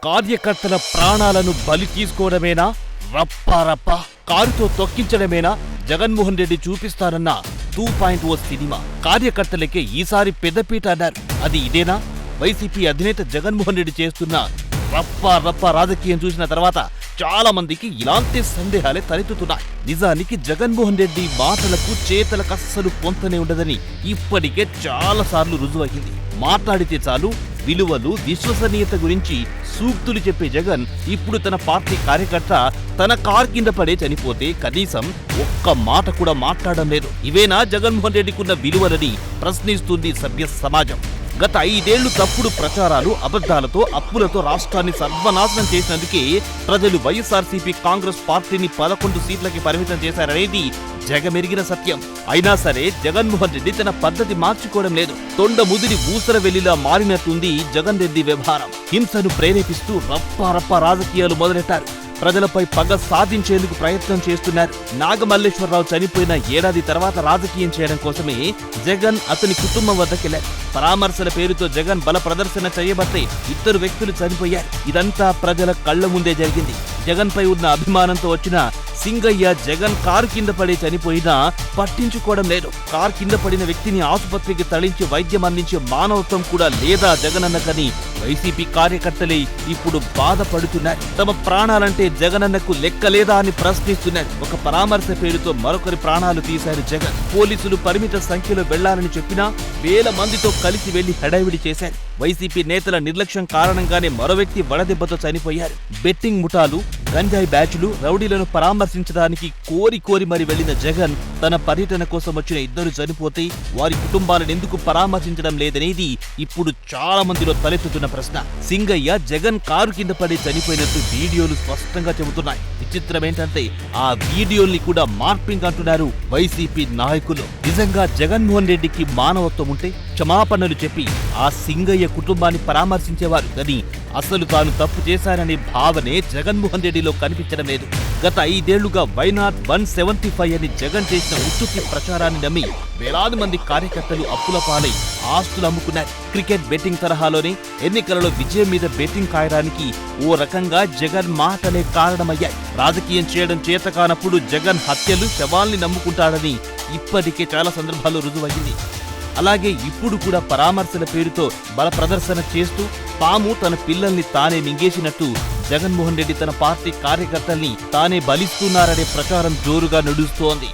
కార్యకర్తల ప్రాణాలను బలి తీసుకోవడమేనా, రప్పారప్ప కారుతో తొక్కించడమేనా జగన్మోహన్ రెడ్డి చూపిస్తారన్న 2.0 సినిమా. కార్యకర్తలకే ఈసారి పెద్దపీట అన్నారు. అది ఇదేనా? వైసీపీ అధినేత జగన్మోహన్ రెడ్డి చేస్తున్న రప్ప రాజకీయం చూసిన తర్వాత చాలా మందికి ఇలాంటి సందేహాలే తలెత్తుతున్నాయి. నిజానికి జగన్మోహన్ రెడ్డి మాటలకు చేతలకు అస్సలు పొంతనే ఉండదని ఇప్పటికే చాలా సార్లు రుజువైంది. మాట్లాడితే చాలు విలువలు, విశ్వసనీయత గురించి సూక్తులు చెప్పే జగన్ ఇప్పుడు తన పార్టీ కార్యకర్త తన కార్ కింద పడే చనిపోతే కనీసం ఒక్క మాట కూడా మాట్లాడడం లేదు. ఇవేనా జగన్మోహన్ రెడ్డికున్న విలువలని ప్రశ్నిస్తుంది సభ్య సమాజం. గత 5 ఏళ్లు తప్పుడు ప్రచారాలు, అబద్ధాలతో, అప్పులతో రాష్ట్రాన్ని సర్వనాశనం చేసినందుకే ప్రజలు వైఎస్ఆర్సీపీ కాంగ్రెస్ పార్టీని 11 సీట్లకి పరిమితం చేశారనేది జగమెరిగిన సత్యం. అయినా సరే జగన్మోహన్ రెడ్డి తన పద్ధతి మార్చుకోవడం లేదు. తొండ ముదిరి ఊసర వెళ్లిలా మారినట్టుంది జగన్ రెడ్డి వ్యవహారం. హింసను ప్రేరేపిస్తూ రప్ప రాజకీయాలు మొదలెట్టారు. ప్రజలపై పగ సాధించేందుకు ప్రయత్నం చేస్తున్నారు. నాగమల్లేశ్వరరావు చనిపోయిన ఏడాది తర్వాత రాజకీయం చేయడం కోసమే జగన్ అతని కుటుంబం వద్దకెళ్లారు. పరామర్శల పేరుతో జగన్ బల ప్రదర్శన చేయబట్టే 2 వ్యక్తులు చనిపోయారు. ఇదంతా ప్రజల కళ్ల ముందే జరిగింది. జగన్ పై ఉన్న అభిమానంతో వచ్చిన సింగయ్య జగన్ కారు కింద పడి చనిపోయినా పట్టించుకోవడం లేదు. కారు కింద పడిన వ్యక్తిని ఆసుపత్రికి తరలించి వైద్యం అందించే మానవత్వం కూడా లేదా జగనన్నకని వైసీపీ కార్యకర్తలే ఇప్పుడు బాధపడుతున్నారు. తమ ప్రాణాలంటే జగనన్నకు లెక్కలేదా అని ప్రశ్నిస్తున్నారు. ఒక పరామర్శ పేరుతో మరొకరి ప్రాణాలు తీశారు జగన్. పోలీసులు పరిమిత సంఖ్యలో వెళ్లాలని చెప్పినా వేల మందితో కలిసి వెళ్లి హడావిడి చేశారు. వైసీపీ నేతల నిర్లక్ష్యం కారణంగానే మరో వ్యక్తి వడదెబ్బతో చనిపోయారు. బెట్టింగ్ ముఠాలు, గంజాయి బ్యాచ్లు, రౌడీలను పరామర్శించడానికి కోరి మరి వెళ్లిన జగన్ తన పర్యటన కోసం వచ్చిన 2 చనిపోతే వారి కుటుంబాలను ఎందుకు పరామర్శించడం లేదనేది ఇప్పుడు చాలా మందిలో తలెత్తుతున్న ప్రశ్న. సింగయ్య జగన్ కారు కింద పడి చనిపోయినట్టు వీడియోలు స్పష్టంగా చెబుతున్నాయి. విచిత్రమేంటంటే ఆ వీడియోల్ని కూడా మార్పింగ్ అంటున్నారు వైసీపీ నాయకులు. నిజంగా జగన్మోహన్ రెడ్డికి మానవత్వం ఉంటే క్షమాపణలు చెప్పి ఆ సింగయ్య కుటుంబాన్ని పరామర్శించేవారు. కానీ అసలు తాను తప్పు చేశారనే భావనే జగన్మోహన్ రెడ్డిలో కనిపించడం లేదు. గత 5 ఏళ్లుగా వైనాట్ 175 అని జగన్ చేసిన ఉత్తుకి ప్రచారాన్ని నమ్మి వేలాది మంది కార్యకర్తలు అప్పుల పాలై ఆస్తులు అమ్ముకున్నారు. క్రికెట్ బెట్టింగ్ తరహాలోనే ఎన్నికలలో విజయం మీద బెట్టింగ్ కాయడానికి ఓ రకంగా జగన్ మాటలే కారణమయ్యాయి. రాజకీయం చేయడం చేతకానప్పుడు జగన్ హత్యలు, శవాల్ని నమ్ముకుంటాడని ఇప్పటికే చాలా సందర్భాల్లో రుజువయ్యింది. అలాగే ఇప్పుడు కూడా పరామర్శల పేరుతో బల ప్రదర్శన చేస్తూ తాము తన పిల్లల్ని తానే మింగేసినట్టు జగన్మోహన్ రెడ్డి తన పార్టీ కార్యకర్తల్ని తానే బలిస్తున్నారనే ప్రచారం జోరుగా నడుస్తోంది.